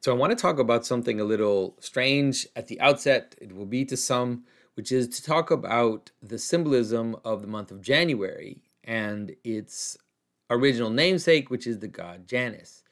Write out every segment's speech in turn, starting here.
So I want to talk about something a little strange at the outset. It will be to some, which is to talk about the symbolism of the month of January and its original namesake, which is the god Janus.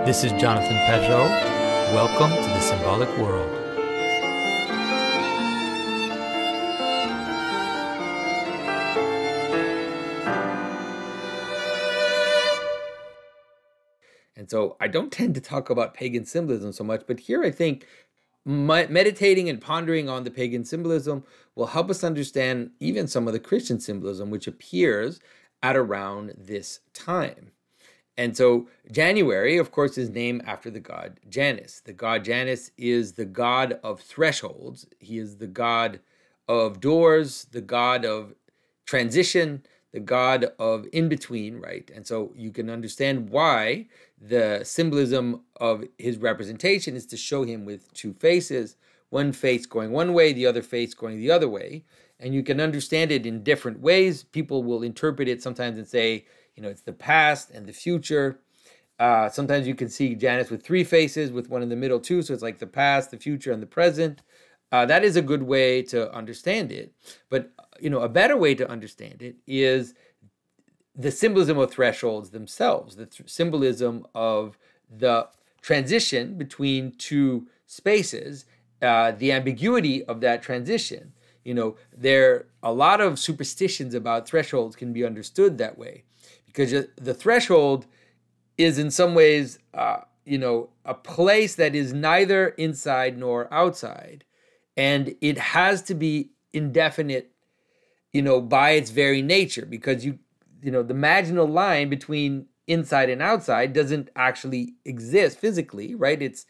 This is Jonathan Peugeot. Welcome to the Symbolic World. And so I don't tend to talk about pagan symbolism so much, but here I think meditating and pondering on the pagan symbolism will help us understand even some of the Christian symbolism, which appears at around this time. And so January, of course, is named after the god Janus. The god Janus is the god of thresholds. He is the god of doors, the god of transition, the god of in-between, right? And so you can understand why the symbolism of his representation is to show him with two faces, one face going one way, the other face going the other way. And you can understand it in different ways. People will interpret it sometimes and say, it's the past and the future. Sometimes you can see Janus with three faces, with one in the middle too. So it's like the past, the future, and the present. That is a good way to understand it. But, a better way to understand it is the symbolism of thresholds themselves, the symbolism of the transition between two spaces, the ambiguity of that transition. A lot of superstitions about thresholds can be understood that way. Because the threshold is in some ways, a place that is neither inside nor outside. And it has to be indefinite, by its very nature. Because, the marginal line between inside and outside doesn't actually exist physically, right? It's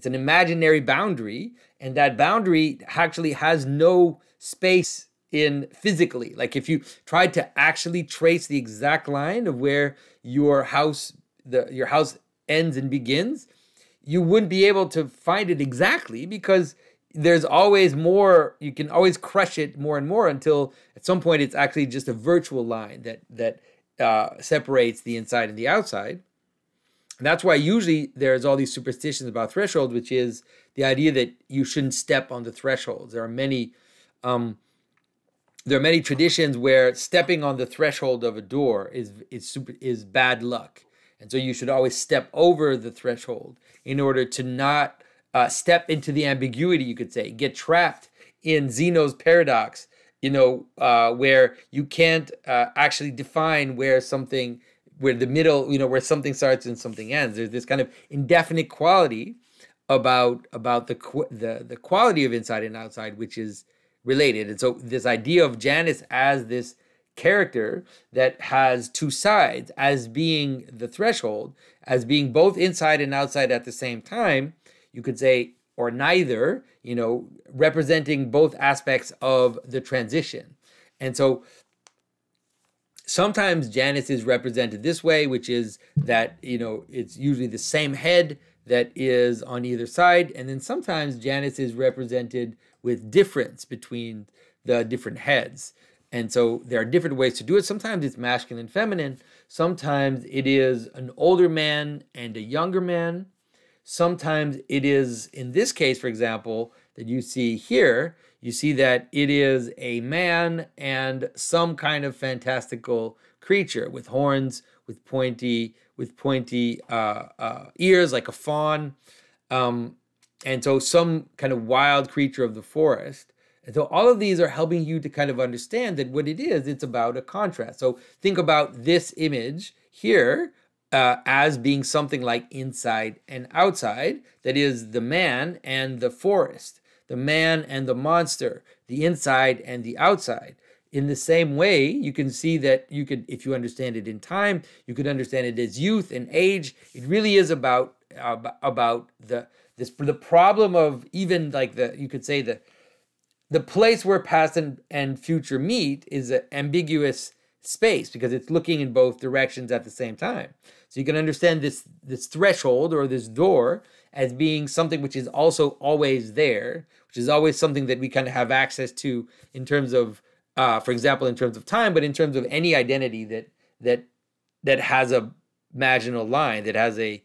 an imaginary boundary. And that boundary actually has no space in physically. Like if you tried to actually trace the exact line of where your house ends and begins, you wouldn't be able to find it exactly because there's always more. You can always crush it more and more until at some point it's actually just a virtual line that separates the inside and the outside. And that's why usually there's all these superstitions about thresholds, which is the idea that you shouldn't step on the thresholds. There are many traditions where stepping on the threshold of a door is bad luck. And so you should always step over the threshold in order to not step into the ambiguity, you could say, get trapped in Zeno's paradox, where you can't actually define where something starts and something ends. There's this kind of indefinite quality about the quality of inside and outside, which is related. And so this idea of Janus as this character that has two sides, as being the threshold, as being both inside and outside at the same time, you could say, or neither, representing both aspects of the transition. And so sometimes Janus is represented this way, which is that, it's usually the same head that is on either side. And then sometimes Janus is represented with difference between the different heads. And so there are different ways to do it. Sometimes it's masculine and feminine. Sometimes it is an older man and a younger man. Sometimes it is, in this case, for example, that you see here, you see that it is a man and some kind of fantastical creature with horns, with pointy ears like a fawn. And so some kind of wild creature of the forest. And so all of these are helping you to kind of understand that what it is, it's about a contrast. So think about this image here as being something like inside and outside. That is the man and the forest, the man and the monster, the inside and the outside. In the same way, you can see that if you understand it in time, you could understand it as youth and age. It really is about the problem of even like the place where past and future meet is an ambiguous space because it's looking in both directions at the same time. So you can understand this threshold or this door as being something which is also always there, which which is always something that we kind of have access to in terms of, for example, in terms of time, but in terms of any identity that has a marginal line, that has a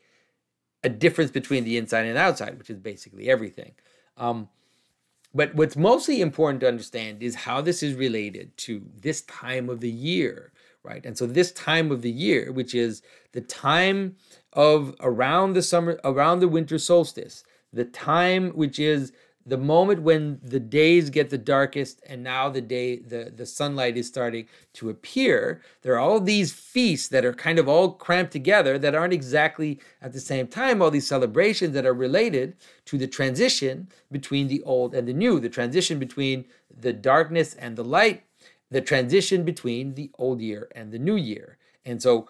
difference between the inside and outside, which is basically everything. But what's mostly important to understand is how this is related to this time of the year, right? And so this time of the year, which is the time of around the winter solstice, the time which is the moment when the days get the darkest and now the sunlight is starting to appear. There are all these feasts that are kind of all cramped together that aren't exactly at the same time, all these celebrations that are related to the transition between the old and the new, the transition between the darkness and the light, the transition between the old year and the new year. And so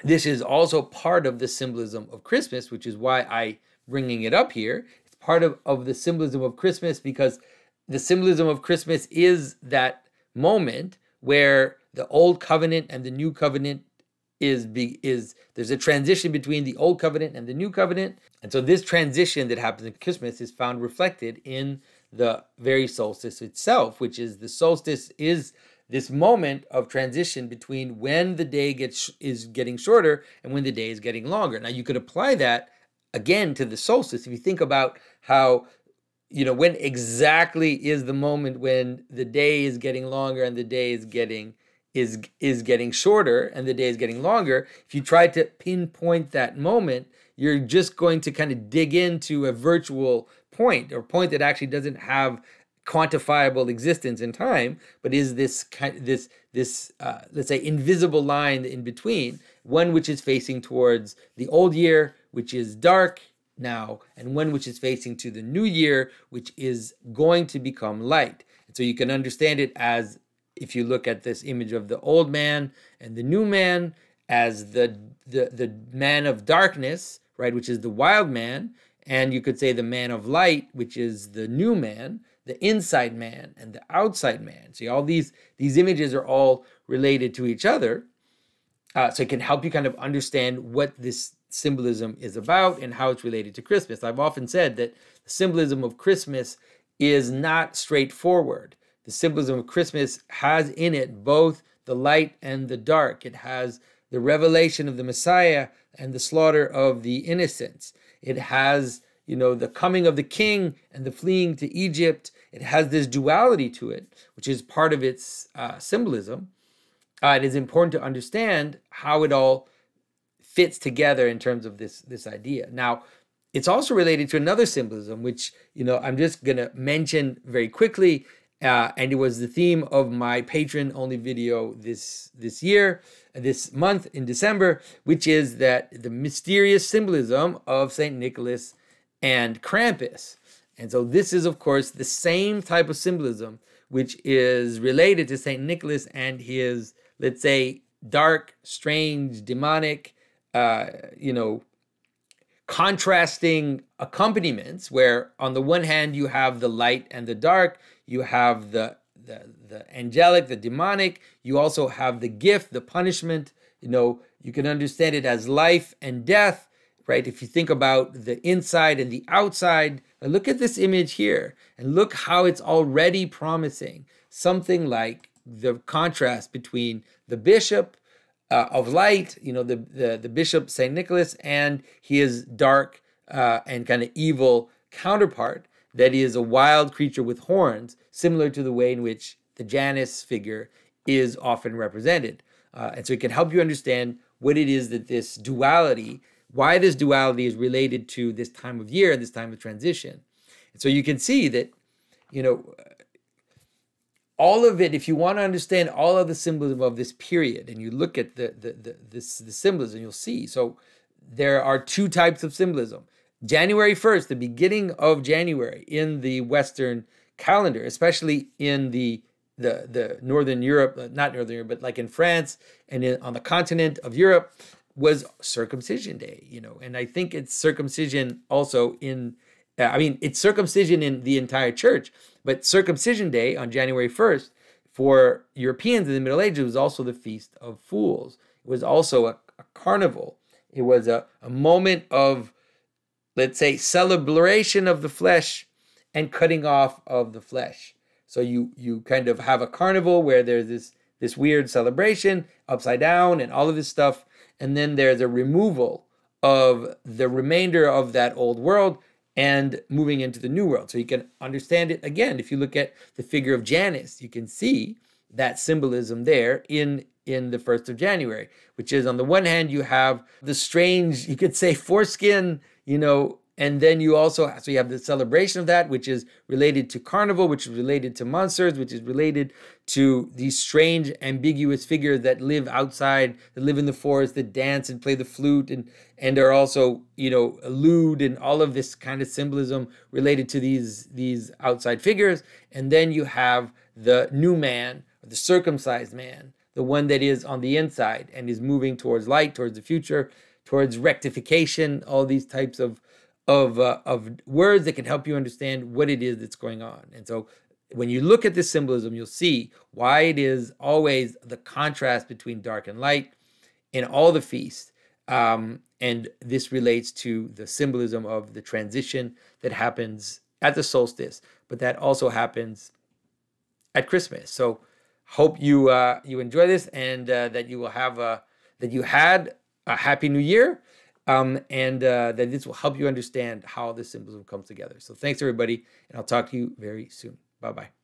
this is also part of the symbolism of Christmas, which is why I'm bringing it up here. Part of the symbolism of Christmas, because the symbolism of Christmas is that moment where the old covenant and the new covenant is there's a transition between the old covenant and the new covenant. And so this transition that happens at Christmas is found reflected in the very solstice itself, which is the solstice is this moment of transition between when the day is getting shorter and when the day is getting longer. Now you could apply that again to the solstice. If you think about how, when exactly is the moment when the day is getting longer and the day is getting shorter and the day is getting longer, if you try to pinpoint that moment, you're just going to kind of dig into a virtual point, or point that actually doesn't have quantifiable existence in time, but is this let's say invisible line in between, one which is facing towards the old year, which is dark now, and one which is facing to the new year, which is going to become light. And so you can understand it as, if you look at this image of the old man and the new man, as the man of darkness, right, which is the wild man, and you could say the man of light, which is the new man, the inside man and the outside man. See, all these images are all related to each other. So it can help you kind of understand what this symbolism is about and how it's related to Christmas. I've often said that the symbolism of Christmas is not straightforward. The symbolism of Christmas has in it both the light and the dark. It has the revelation of the Messiah and the slaughter of the innocents. It has, the coming of the king and the fleeing to Egypt. It has this duality to it, which is part of its symbolism. It is important to understand how it all fits together in terms of this idea. Now, it's also related to another symbolism, which, I'm just going to mention very quickly. And it was the theme of my patron-only video this month in December, which is that the mysterious symbolism of St. Nicholas and Krampus. And so this is, of course, the same type of symbolism which is related to St. Nicholas and his, let's say, dark, strange, demonic, contrasting accompaniments, where on the one hand you have the light and the dark, you have the angelic, the demonic, you also have the gift, the punishment. You can understand it as life and death, right? If you think about the inside and the outside, look at this image here and look how it's already promising something like the contrast between the bishop of light, the bishop St. Nicholas, and his dark and kind of evil counterpart that is a wild creature with horns, similar to the way in which the Janus figure is often represented. And so it can help you understand what it is that this duality, why this duality is related to this time of year and this time of transition. And so you can see that, all of it, if you want to understand all of the symbolism of this period, and you look at the symbolism, you'll see. So there are two types of symbolism. January 1st, the beginning of January in the Western calendar, especially in the Northern Europe, not Northern Europe, but like in France and on the continent of Europe, was Circumcision Day, and I think it's circumcision also it's circumcision in the entire church, but Circumcision Day on January 1st for Europeans in the Middle Ages was also the Feast of Fools. It was also a carnival. It was a moment of, let's say, celebration of the flesh and cutting off of the flesh. So you kind of have a carnival where there's this weird celebration upside down and all of this stuff, and then there's a removal of the remainder of that old world and moving into the new world. So you can understand it again. If you look at the figure of Janus, you can see that symbolism there in the 1st of January, which is, on the one hand, you have the strange, you could say, foreskin, and then you have the celebration of that, which is related to carnival, which is related to monsters, which is related to these strange, ambiguous figures that live outside, that live in the forest, that dance and play the flute, and are also, lewd, and all of this kind of symbolism related to these outside figures. And then you have the new man, or the circumcised man, the one that is on the inside and is moving towards light, towards the future, towards rectification, all these types of words that can help you understand what it is that's going on. And so when you look at this symbolism, you'll see why it is always the contrast between dark and light in all the feasts. And this relates to the symbolism of the transition that happens at the solstice, but that also happens at Christmas. So hope you enjoy this, and that you had a happy new year. And that this will help you understand how this symbolism comes together. So thanks, everybody, and I'll talk to you very soon. Bye-bye.